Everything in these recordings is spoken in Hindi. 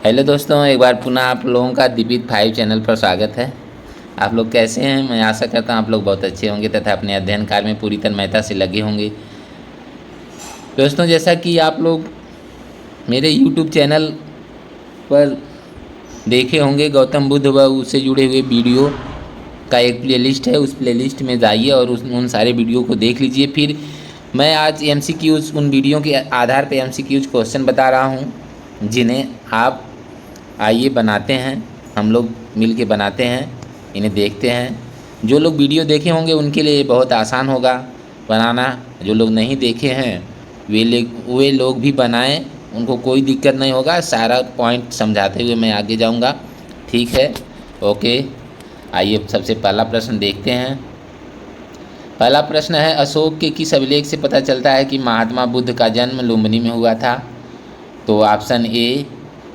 हेलो दोस्तों, एक बार पुनः आप लोगों का दीपित 5 चैनल पर स्वागत है। आप लोग कैसे हैं? मैं आशा करता हूँ आप लोग बहुत अच्छे होंगे तथा अपने अध्ययन कार्य में पूरी तन्मयता से लगे होंगे। दोस्तों, जैसा कि आप लोग मेरे यूट्यूब चैनल पर देखे होंगे, गौतम बुद्ध व उससे जुड़े हुए वीडियो का एक प्लेलिस्ट है। उस प्लेलिस्ट में जाइए और उन सारे वीडियो को देख लीजिए। फिर मैं आज MCQs उन वीडियो के आधार पर MCQs क्वेश्चन बता रहा हूँ, जिन्हें आप आइए बनाते हैं, हम लोग मिल के बनाते हैं, इन्हें देखते हैं। जो लोग वीडियो देखे होंगे उनके लिए बहुत आसान होगा बनाना। जो लोग नहीं देखे हैं वे लोग भी बनाएं, उनको कोई दिक्कत नहीं होगा। सारा पॉइंट समझाते हुए मैं आगे जाऊंगा, ठीक है? ओके, आइए सबसे पहला प्रश्न देखते हैं। पहला प्रश्न है, अशोक के किस अभिलेख से पता चलता है कि महात्मा बुद्ध का जन्म लुम्बिनी में हुआ था? तो ऑप्शन ए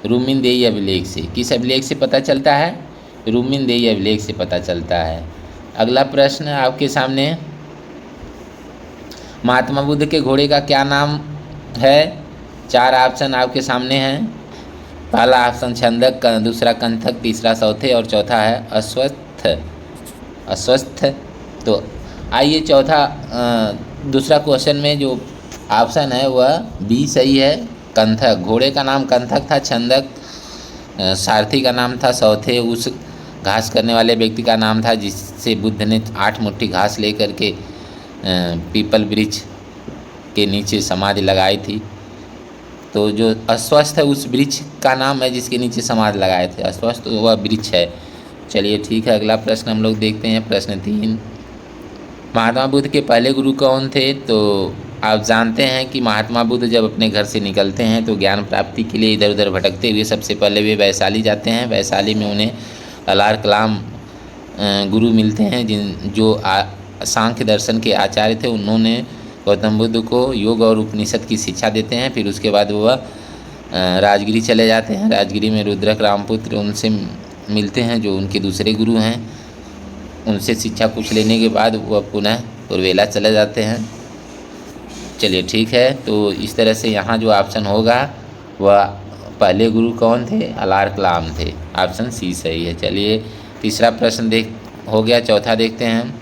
रूमिनदेई अभिलेख से। किस अभिलेख से पता चलता है? रूमिनदेई अभिलेख से पता चलता है। अगला प्रश्न आपके सामने, महात्मा बुद्ध के घोड़े का क्या नाम है? 4 ऑप्शन आपके सामने हैं। पहला ऑप्शन छंदक, दूसरा कंथक, तीसरा सौथे और चौथा है अस्वस्थ। तो आइए दूसरा क्वेश्चन में जो ऑप्शन है वह बी सही है, कंथक। घोड़े का नाम कंथक था। छंदक सारथी का नाम था। सौथे उस घास करने वाले व्यक्ति का नाम था जिससे बुद्ध ने 8 मुट्ठी घास लेकर के पीपल वृक्ष के नीचे समाधि लगाई थी। तो जो अस्वस्थ है उस वृक्ष का नाम है जिसके नीचे समाधि लगाए थे। अस्वस्थ वह वृक्ष है। चलिए ठीक है, अगला प्रश्न हम लोग देखते हैं। प्रश्न 3, महात्मा बुद्ध के पहले गुरु कौन थे? तो आप जानते हैं कि महात्मा बुद्ध जब अपने घर से निकलते हैं तो ज्ञान प्राप्ति के लिए इधर उधर भटकते हुए सबसे पहले वे वैशाली जाते हैं। वैशाली में उन्हें अलार कलाम गुरु मिलते हैं, जो सांख्य दर्शन के आचार्य थे। उन्होंने गौतम बुद्ध को योग और उपनिषद की शिक्षा देते हैं। फिर उसके बाद वह राजगिरी चले जाते हैं। राजगिरी में रुद्रक रामपुत्र उनसे मिलते हैं, जो उनके दूसरे गुरु हैं। उनसे शिक्षा कुछ लेने के बाद वह पुनः उर्वेला चले जाते हैं। चलिए ठीक है, तो इस तरह से यहाँ जो ऑप्शन होगा वह पहले गुरु कौन थे? अलार कलाम थे। ऑप्शन सी सही है। चलिए तीसरा प्रश्न हो गया। चौथा देखते हैं,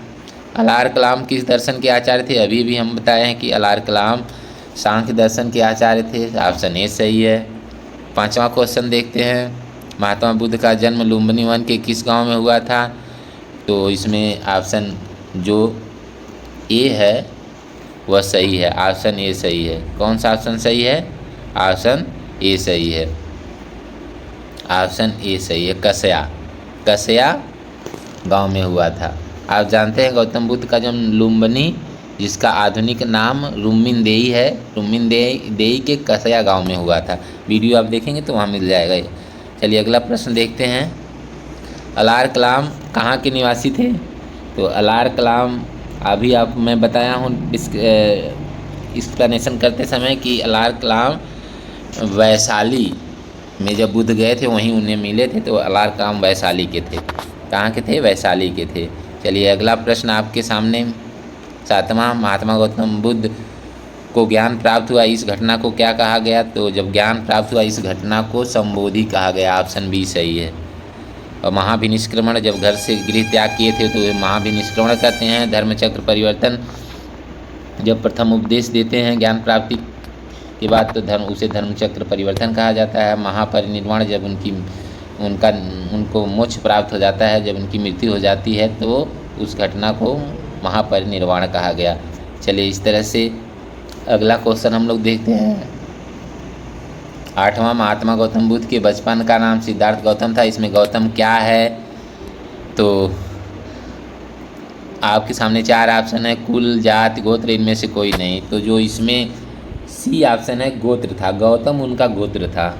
अलार कलाम किस दर्शन के आचार्य थे? अभी भी हम बताए हैं कि अलार कलाम सांख्य दर्शन के आचार्य थे। ऑप्शन ए सही है। पांचवा क्वेश्चन देखते हैं, महात्मा बुद्ध का जन्म लुम्बिनी वन के किस गांव में हुआ था? तो इसमें ऑप्शन जो ए है वह सही है। ऑप्शन ए सही है। कौन सा ऑप्शन सही है? ऑप्शन ए सही है। ऑप्शन ए सही है। कसया गांव में हुआ था। आप जानते हैं गौतम बुद्ध का जन्म लुम्बिनी, जिसका आधुनिक नाम रूमिनदेई है, रूमिनदेई के कसया गांव में हुआ था। वीडियो आप देखेंगे तो वहाँ मिल जाएगा। चलिए अगला प्रश्न देखते हैं, अलार कलाम कहाँ के निवासी थे? तो अलार कलाम अभी मैं बताया हूँ एक्सप्लेनेशन करते समय कि अलार कलाम वैशाली में जब बुद्ध गए थे वहीं उन्हें मिले थे। तो अलार कलाम वैशाली के थे। कहाँ के थे? वैशाली के थे। चलिए अगला प्रश्न आपके सामने, 7वां, महात्मा गौतम बुद्ध को ज्ञान प्राप्त हुआ, इस घटना को क्या कहा गया? तो जब ज्ञान प्राप्त हुआ इस घटना को संबोधि कहा गया। ऑप्शन बी सही है। और महाभिनिष्क्रमण, जब घर से गृह त्याग किए थे तो महाभिनिष्क्रमण कहते हैं। धर्मचक्र परिवर्तन, जब प्रथम उपदेश देते हैं ज्ञान प्राप्ति के बाद तो उसे धर्मचक्र परिवर्तन कहा जाता है। महापरिनिर्वाण, जब उनको मोक्ष प्राप्त हो जाता है, जब उनकी मृत्यु हो जाती है तो उस घटना को महापरिनिर्वाण कहा गया। चलिए इस तरह से अगला क्वेश्चन हम लोग देखते हैं। 8वां, महात्मा गौतम बुद्ध के बचपन का नाम सिद्धार्थ गौतम था। इसमें गौतम क्या है? तो आपके सामने 4 ऑप्शन है, कुल, जाति, गोत्र, इनमें से कोई नहीं। तो जो इसमें सी ऑप्शन है, गोत्र था। गौतम उनका गोत्र था।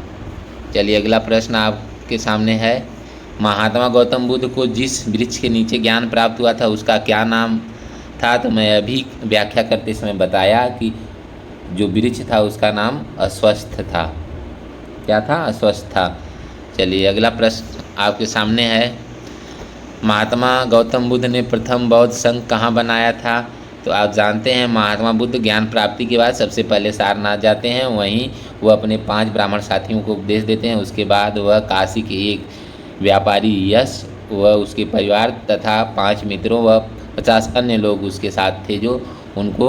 चलिए अगला प्रश्न आपके सामने है, महात्मा गौतम बुद्ध को जिस वृक्ष के नीचे ज्ञान प्राप्त हुआ था उसका क्या नाम था? तो मैं अभी व्याख्या करते समय बताया कि जो वृक्ष था उसका नाम अस्वस्थ था। क्या था? अस्वस्थ था। चलिए अगला प्रश्न आपके सामने है, महात्मा गौतम बुद्ध ने प्रथम बौद्ध संघ कहाँ बनाया था? तो आप जानते हैं महात्मा बुद्ध ज्ञान प्राप्ति के बाद सबसे पहले सारनाथ जाते हैं, वहीं वह अपने 5 ब्राह्मण साथियों को उपदेश देते हैं। उसके बाद वह काशी के एक व्यापारी यश व उसके परिवार तथा 5 मित्रों व 50 अन्य लोग उसके साथ थे जो उनको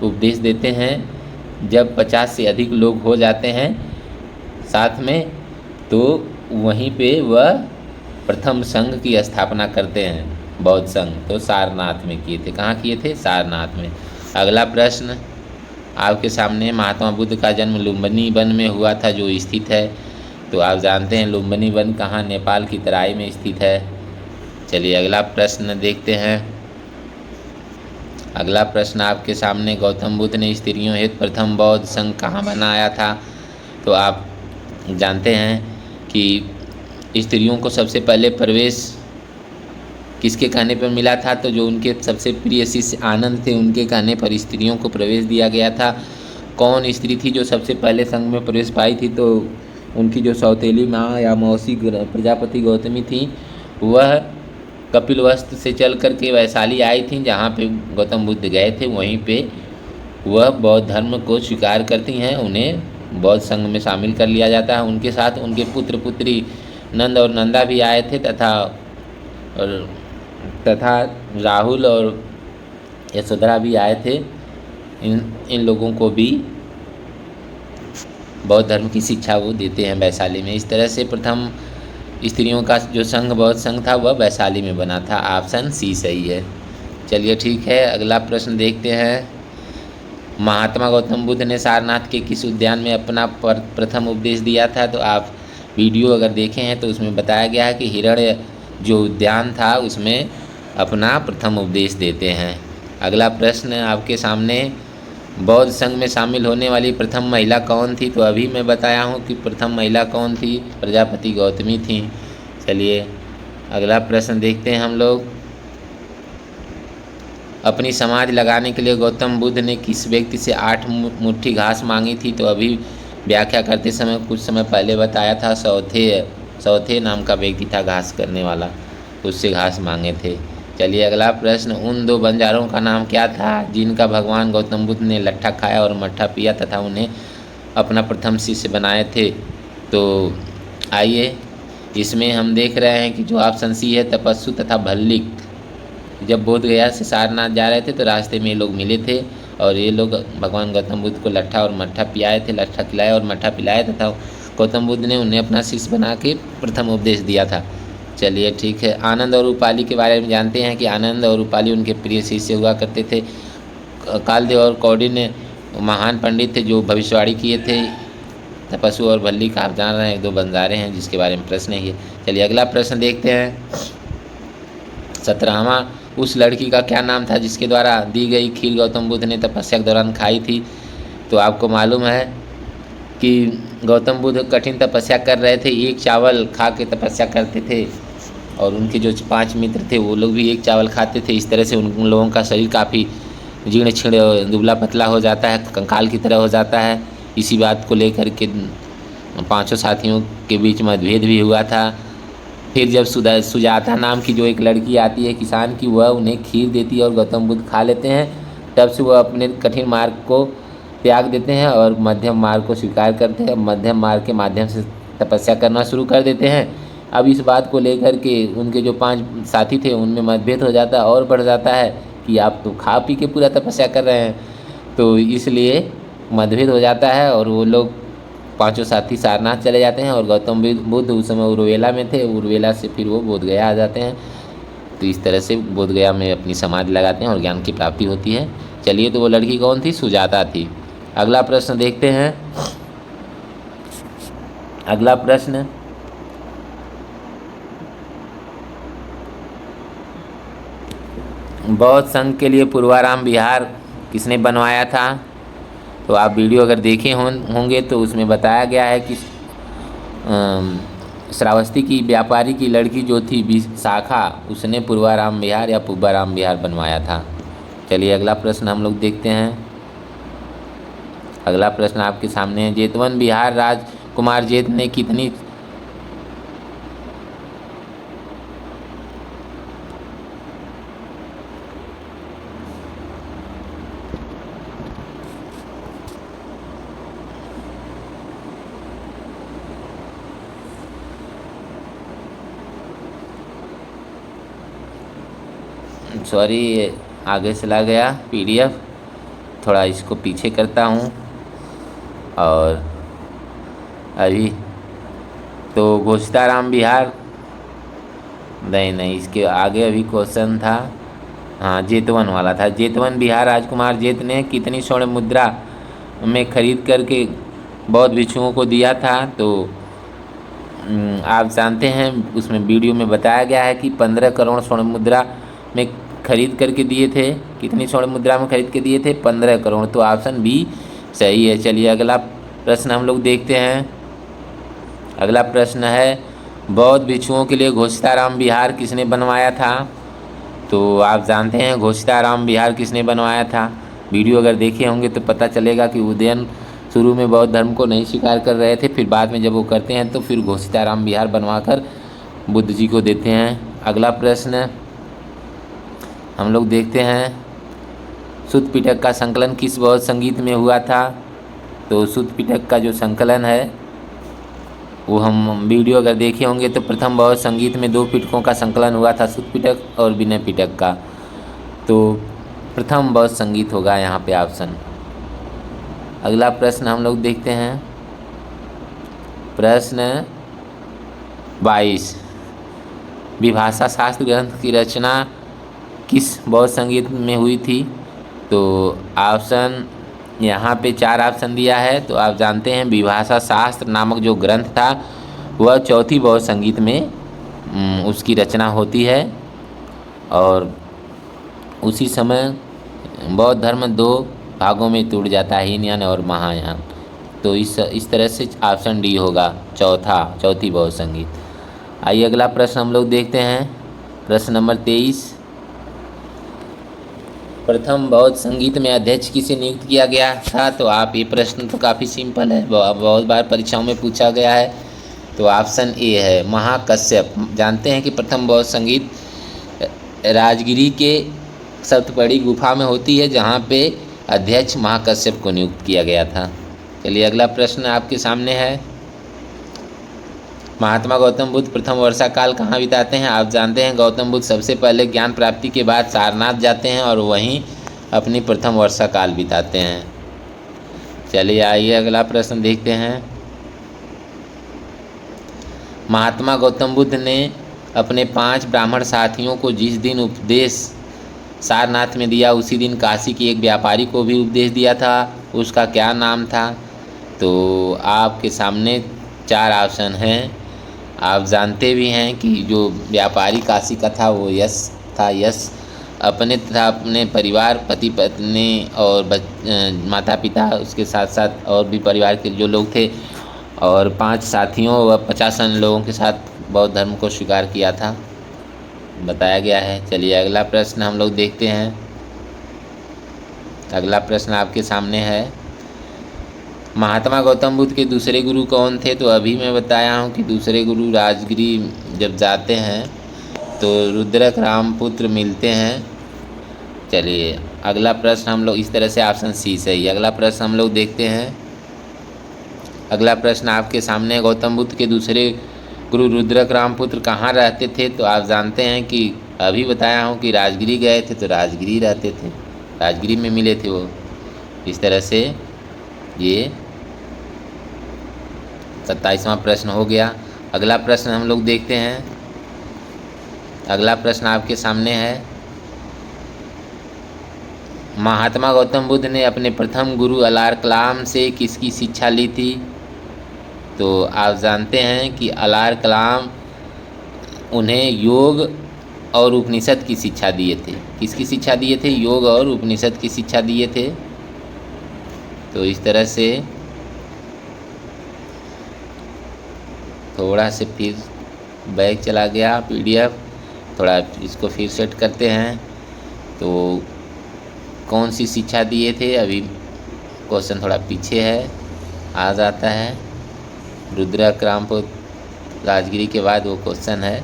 उपदेश देते हैं। जब 50 से अधिक लोग हो जाते हैं साथ में, तो वहीं पे वह प्रथम संघ की स्थापना करते हैं। बौद्ध संघ तो सारनाथ में किए थे। कहाँ किए थे? सारनाथ में। अगला प्रश्न आपके सामने, महात्मा बुद्ध का जन्म लुम्बिनी वन में हुआ था जो स्थित है, तो आप जानते हैं लुम्बिनी वन कहाँ? नेपाल की तराई में स्थित है। चलिए अगला प्रश्न देखते हैं। अगला प्रश्न आपके सामने, गौतम बुद्ध ने स्त्रियों हेतु प्रथम बौद्ध संघ कहाँ बनाया था? तो आप जानते हैं कि स्त्रियों को सबसे पहले प्रवेश किसके कहने पर मिला था? तो जो उनके सबसे प्रिय शिष्य आनंद थे उनके कहने पर स्त्रियों को प्रवेश दिया गया था। कौन स्त्री थी जो सबसे पहले संघ में प्रवेश पाई थी? तो उनकी जो सौतेली माँ या मौसी प्रजापति गौतमी थी, वह कपिलवस्तु से चल कर के वैशाली आई थी, जहाँ पे गौतम बुद्ध गए थे। वहीं पे वह बौद्ध धर्म को स्वीकार करती हैं, उन्हें बौद्ध संघ में शामिल कर लिया जाता है। उनके साथ उनके पुत्र पुत्री नंद और नंदा भी आए थे तथा राहुल और यशोधरा भी आए थे। इन लोगों को भी बौद्ध धर्म की शिक्षा वो देते हैं वैशाली में। इस तरह से प्रथम स्त्रियों का जो संघ बौद्ध संघ था वह वैशाली में बना था। ऑप्शन सी सही है। चलिए ठीक है, अगला प्रश्न देखते हैं। महात्मा गौतम बुद्ध ने सारनाथ के किस उद्यान में अपना प्रथम उपदेश दिया था? तो आप वीडियो अगर देखे हैं तो उसमें बताया गया है कि हिरण्य जो उद्यान था उसमें अपना प्रथम उपदेश देते हैं। अगला प्रश्न आपके सामने, बौद्ध संघ में शामिल होने वाली प्रथम महिला कौन थी? तो अभी मैं बताया हूँ कि प्रथम महिला कौन थी? प्रजापति गौतमी थी। चलिए अगला प्रश्न देखते हैं हम लोग। अपनी समाधि लगाने के लिए गौतम बुद्ध ने किस व्यक्ति से 8 मुट्ठी घास मांगी थी? तो अभी व्याख्या करते समय कुछ समय पहले बताया था, सौथे नाम का व्यक्ति था घास करने वाला, उससे घास मांगे थे। चलिए अगला प्रश्न, उन 2 बंजारों का नाम क्या था जिनका भगवान गौतम बुद्ध ने लट्ठा खाया और मट्ठा पिया तथा उन्हें अपना प्रथम शिष्य बनाए थे? तो आइए इसमें हम देख रहे हैं कि जो ऑप्शन सी है तपस्सु तथा भल्लिक। जब बोध गया से सारनाथ जा रहे थे तो रास्ते में ये लोग मिले थे और ये लोग भगवान गौतम बुद्ध को लट्ठा और मट्ठा पिलाए थे, लट्ठा खिलाया और मट्ठा पिलाया तथा गौतम बुद्ध ने उन्हें अपना शिष्य बना के प्रथम उपदेश दिया था। चलिए ठीक है, आनंद और रूपाली के बारे में जानते हैं कि आनंद और रूपाली उनके प्रिय शिष्य हुआ करते थे। कालदेव और कौंडिन्य महान पंडित थे जो भविष्यवाणी किए थे। तपस्सु और भल्लिक आप जान रहे हैं, 2 बंजारे हैं जिसके बारे में प्रश्न है ये। चलिए अगला प्रश्न देखते हैं। 17वां, उस लड़की का क्या नाम था जिसके द्वारा दी गई खीर गौतम बुद्ध ने तपस्या के दौरान खाई थी? तो आपको मालूम है कि गौतम बुद्ध कठिन तपस्या कर रहे थे, एक चावल खा के तपस्या करते थे और उनके जो 5 मित्र थे वो लोग भी एक चावल खाते थे। इस तरह से उन लोगों का शरीर काफ़ी जीर्ण छीर्ण दुबला पतला हो जाता है, कंकाल की तरह हो जाता है। इसी बात को लेकर के 5 साथियों के बीच मतभेद भी हुआ था। फिर जब सुजाता नाम की जो एक लड़की आती है किसान की, वह उन्हें खीर देती है और गौतम बुद्ध खा लेते हैं। तब से वह अपने कठिन मार्ग को त्याग देते हैं और मध्यम मार्ग को स्वीकार करते हैं। मध्यम मार्ग के माध्यम से तपस्या करना शुरू कर देते हैं। अब इस बात को लेकर के उनके जो 5 साथी थे उनमें मतभेद हो जाता है और बढ़ जाता है कि आप तो खा पी के पूरा तपस्या कर रहे हैं, तो इसलिए मतभेद हो जाता है और वो लोग 5 साथी सारनाथ चले जाते हैं और गौतम बुद्ध उस समय उर्वेला में थे। उर्वेला से फिर वो बोधगया आ जाते हैं। तो इस तरह से बोधगया में अपनी समाधि लगाते हैं और ज्ञान की प्राप्ति होती है। चलिए, तो वो लड़की कौन थी? सुजाता थी। अगला प्रश्न देखते हैं। अगला प्रश्न, बौद्ध संघ के लिए पूर्वाराम विहार किसने बनवाया था? तो आप वीडियो अगर देखे होंगे तो उसमें बताया गया है कि श्रावस्ती की व्यापारी की लड़की जो थी विशाखा, उसने पूर्वाराम विहार या पुब्बाराम विहार बनवाया था। चलिए अगला प्रश्न हम लोग देखते हैं। अगला प्रश्न आपके सामने है, जेतवन विहार राजकुमार जेत ने कितनी सॉरी, आगे चला गया PDF, थोड़ा इसको पीछे करता हूँ। और अभी तो घोषिताराम बिहार, नहीं, इसके आगे अभी क्वेश्चन था, हाँ जेतवन वाला था। जेतवन बिहार राजकुमार जेत ने कितनी स्वर्ण मुद्रा में खरीद करके बौद्ध भिक्षुओं को दिया था? तो आप जानते हैं, उसमें वीडियो में बताया गया है कि 15 करोड़ स्वर्ण मुद्रा में खरीद करके दिए थे। कितनी स्वर्ण मुद्रा में खरीद के दिए थे? 15 करोड़। तो ऑप्शन बी सही है। चलिए अगला प्रश्न हम लोग देखते हैं। अगला प्रश्न है, बौद्ध भिक्षुओं के लिए घोषिताराम विहार किसने बनवाया था? तो आप जानते हैं घोषिताराम विहार किसने बनवाया था। वीडियो अगर देखे होंगे तो पता चलेगा कि उदयन शुरू में बौद्ध धर्म को नहीं स्वीकार कर रहे थे, फिर बाद में जब वो करते हैं तो फिर घोषिताराम विहार बनवाकर बुद्ध जी को देते हैं। अगला प्रश्न हम लोग देखते हैं, सुत्त पिटक का संकलन किस बौद्ध संगीत में हुआ था? तो सुत्त पिटक का जो संकलन है वो हम वीडियो अगर देखे होंगे तो प्रथम बौद्ध संगीत में 2 पिटकों का संकलन हुआ था, सुत्त पिटक और विनय पिटक का। तो प्रथम बौद्ध संगीत होगा यहाँ पे ऑप्शन। अगला प्रश्न हम लोग देखते हैं, प्रश्न 22, विभाषा शास्त्र ग्रंथ की रचना किस बौद्ध संगीत में हुई थी? तो ऑप्शन यहाँ पे 4 ऑप्शन दिया है। तो आप जानते हैं विभाषा शास्त्र नामक जो ग्रंथ था वह चौथी बौद्ध संगीत में उसकी रचना होती है। और उसी समय बौद्ध धर्म 2 भागों में टूट जाता है, हीनयान और महायान। तो इस तरह से ऑप्शन डी होगा, चौथी बौद्ध संगीत। आइए अगला प्रश्न हम लोग देखते हैं, प्रश्न नंबर 23, प्रथम बौद्ध संगीत में अध्यक्ष किसे नियुक्त किया गया था? तो आप ये प्रश्न तो काफ़ी सिंपल है, बहुत बार परीक्षाओं में पूछा गया है। तो ऑप्शन ए है महाकश्यप। जानते हैं कि प्रथम बौद्ध संगीत राजगिरी के सप्तपदी गुफा में होती है, जहाँ पे अध्यक्ष महाकश्यप को नियुक्त किया गया था। चलिए अगला प्रश्न आपके सामने है, महात्मा गौतम बुद्ध प्रथम वर्षा काल कहाँ बिताते हैं? आप जानते हैं गौतम बुद्ध सबसे पहले ज्ञान प्राप्ति के बाद सारनाथ जाते हैं और वहीं अपनी प्रथम वर्षा काल बिताते हैं। चलिए आइए अगला प्रश्न देखते हैं, महात्मा गौतम बुद्ध ने अपने 5 ब्राह्मण साथियों को जिस दिन उपदेश सारनाथ में दिया उसी दिन काशी के एक व्यापारी को भी उपदेश दिया था, उसका क्या नाम था? तो आपके सामने 4 ऑप्शन हैं। आप जानते भी हैं कि जो व्यापारी काशी का था वो यश था। यश अपने तथा अपने परिवार, पति पत्नी और माता पिता, उसके साथ साथ और भी परिवार के जो लोग थे और 5 साथियों व 50 अन्य लोगों के साथ बौद्ध धर्म को स्वीकार किया था, बताया गया है। चलिए अगला प्रश्न हम लोग देखते हैं। अगला प्रश्न आपके सामने है, महात्मा गौतम बुद्ध के दूसरे गुरु कौन थे? तो अभी मैं बताया हूँ कि दूसरे गुरु राजगिरी जब जाते हैं तो रुद्रक रामपुत्र मिलते हैं। चलिए अगला प्रश्न हम लोग, इस तरह से ऑप्शन सी सही। अगला प्रश्न हम लोग देखते हैं। अगला प्रश्न आपके सामने, गौतम बुद्ध के दूसरे गुरु रुद्रक रामपुत्र कहाँ रहते थे? तो आप जानते हैं कि अभी बताया हूँ कि राजगिरी गए थे तो राजगिरी रहते थे, राजगिरी में मिले थे वो। इस तरह से ये 27वां प्रश्न हो गया। अगला प्रश्न हम लोग देखते हैं। अगला प्रश्न आपके सामने है, महात्मा गौतम बुद्ध ने अपने प्रथम गुरु अलार कलाम से किसकी शिक्षा ली थी? तो आप जानते हैं कि अलार कलाम उन्हें योग और उपनिषद की शिक्षा दिए थे। किसकी शिक्षा दिए थे? योग और उपनिषद की शिक्षा दिए थे। तो इस तरह से थोड़ा से फिर बैक चला गया PDF, थोड़ा इसको फिर सेट करते हैं। तो कौन सी शिक्षा दिए थे? अभी क्वेश्चन थोड़ा पीछे है, आ जाता है। रुद्रक रामपुत्र राजगिरी के बाद वो क्वेश्चन है।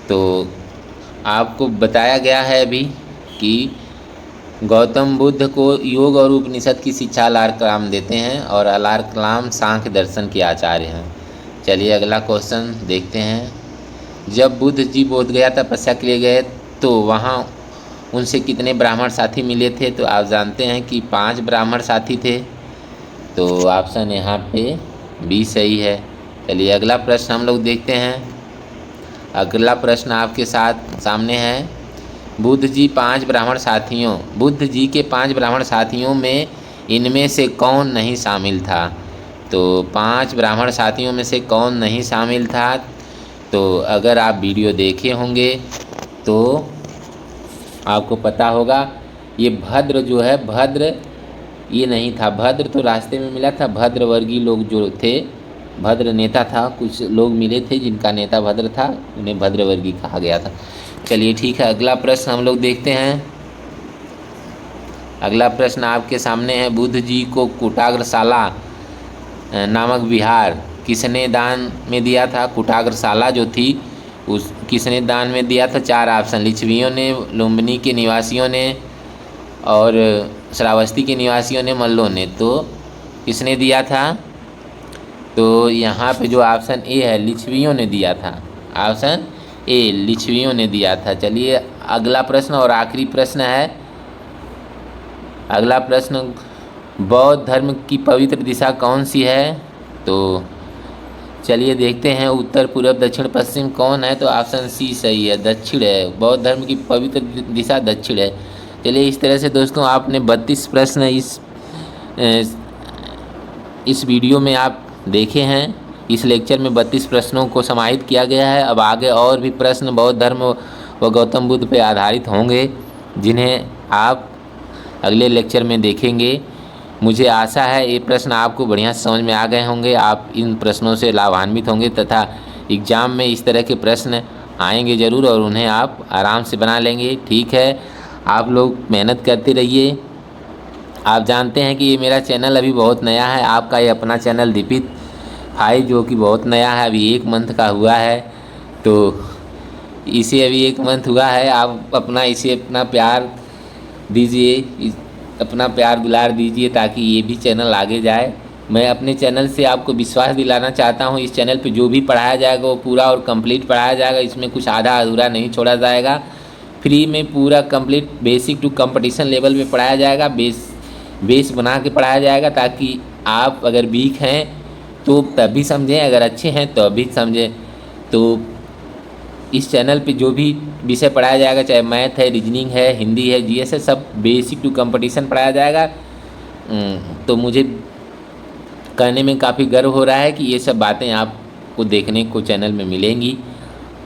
तो आपको बताया गया है अभी कि गौतम बुद्ध को योग और उपनिषद की शिक्षा अलार कलाम देते हैं और अलार कलाम सांख्य दर्शन के आचार्य हैं। चलिए अगला क्वेश्चन देखते हैं। जब बुद्ध जी बोधगया तपस्या के लिए गए तो वहाँ उनसे कितने ब्राह्मण साथी मिले थे? तो आप जानते हैं कि 5 ब्राह्मण साथी थे। तो ऑप्शन यहाँ पे बी सही है। चलिए अगला प्रश्न हम लोग देखते हैं। अगला प्रश्न आपके साथ सामने है। बुद्ध जी के 5 ब्राह्मण साथियों में इनमें से कौन नहीं शामिल था? तो 5 ब्राह्मण साथियों में से कौन नहीं शामिल था? तो अगर आप वीडियो देखे होंगे तो आपको पता होगा। ये भद्र जो है, भद्र ये नहीं था। भद्र तो रास्ते में मिला था। भद्र वर्गीय लोग जो थे, भद्र नेता था, कुछ लोग मिले थे जिनका नेता भद्र था, उन्हें भद्रवर्गीय कहा गया था। चलिए ठीक है, अगला प्रश्न हम लोग देखते हैं। अगला प्रश्न आपके सामने है। बुद्ध जी को कुटाग्रशाला नामक विहार किसने दान में दिया था? कुटाग्रशाला जो थी उस किसने दान में दिया था? 4 ऑप्शन। लिच्छवियों ने, लुम्बिनी के निवासियों ने, और श्रावस्ती के निवासियों ने, मल्लों ने। तो किसने दिया था? तो यहाँ पे जो ऑप्शन ए है, लिच्छवियों ने दिया था। ऑप्शन ए, लिच्छवियों ने दिया था। चलिए अगला प्रश्न और आखिरी प्रश्न है। अगला प्रश्न, बौद्ध धर्म की पवित्र दिशा कौन सी है? तो चलिए देखते हैं। उत्तर, पूर्व, दक्षिण, पश्चिम कौन है? तो ऑप्शन सी सही है, दक्षिण है। बौद्ध धर्म की पवित्र दिशा दक्षिण है। चलिए इस तरह से दोस्तों आपने 32 प्रश्न इस वीडियो में आप देखे हैं। इस लेक्चर में 32 प्रश्नों को समाहित किया गया है। अब आगे और भी प्रश्न बौद्ध धर्म व गौतम बुद्ध पर आधारित होंगे, जिन्हें आप अगले लेक्चर में देखेंगे। मुझे आशा है ये प्रश्न आपको बढ़िया समझ में आ गए होंगे। आप इन प्रश्नों से लाभान्वित होंगे तथा एग्ज़ाम में इस तरह के प्रश्न आएंगे ज़रूर और उन्हें आप आराम से बना लेंगे। ठीक है, आप लोग मेहनत करते रहिए। आप जानते हैं कि ये मेरा चैनल अभी बहुत नया है। आपका ये अपना चैनल दीपित भाई, जो कि बहुत नया है, अभी 1 मंथ का हुआ है। तो इसे अभी 1 मंथ हुआ है। आप इसे अपना प्यार दीजिए, अपना प्यार दुलार दीजिए ताकि ये भी चैनल आगे जाए। मैं अपने चैनल से आपको विश्वास दिलाना चाहता हूँ। इस चैनल पे जो भी पढ़ाया जाएगा वो पूरा और कंप्लीट पढ़ाया जाएगा। इसमें कुछ आधा अधूरा नहीं छोड़ा जाएगा। फ्री में पूरा complete basic to competition level में पढ़ाया जाएगा। बेस बना के पढ़ाया जाएगा ताकि आप अगर वीक हैं तो तभी समझें, अगर अच्छे हैं तो अभी समझें। तो इस चैनल पे जो भी विषय पढ़ाया जाएगा, चाहे मैथ है, रीजनिंग है, हिंदी है, जीएस है, सब बेसिक टू कंपटीशन पढ़ाया जाएगा। तो मुझे कहने में काफ़ी गर्व हो रहा है कि ये सब बातें आपको देखने को चैनल में मिलेंगी।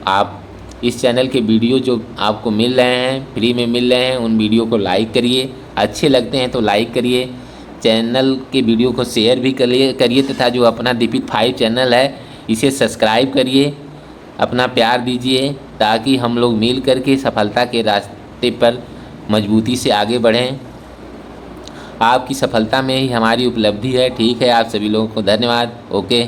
आप इस चैनल के वीडियो जो आपको मिल रहे हैं, फ्री में मिल रहे हैं, उन वीडियो को लाइक करिए। अच्छे लगते हैं तो लाइक करिए। चैनल के वीडियो को शेयर भी करिए तथा जो अपना दीपित 5 चैनल है इसे सब्सक्राइब करिए। अपना प्यार दीजिए ताकि हम लोग मिल कर के सफलता के रास्ते पर मजबूती से आगे बढ़ें। आपकी सफलता में ही हमारी उपलब्धि है। ठीक है, आप सभी लोगों को धन्यवाद। ओके।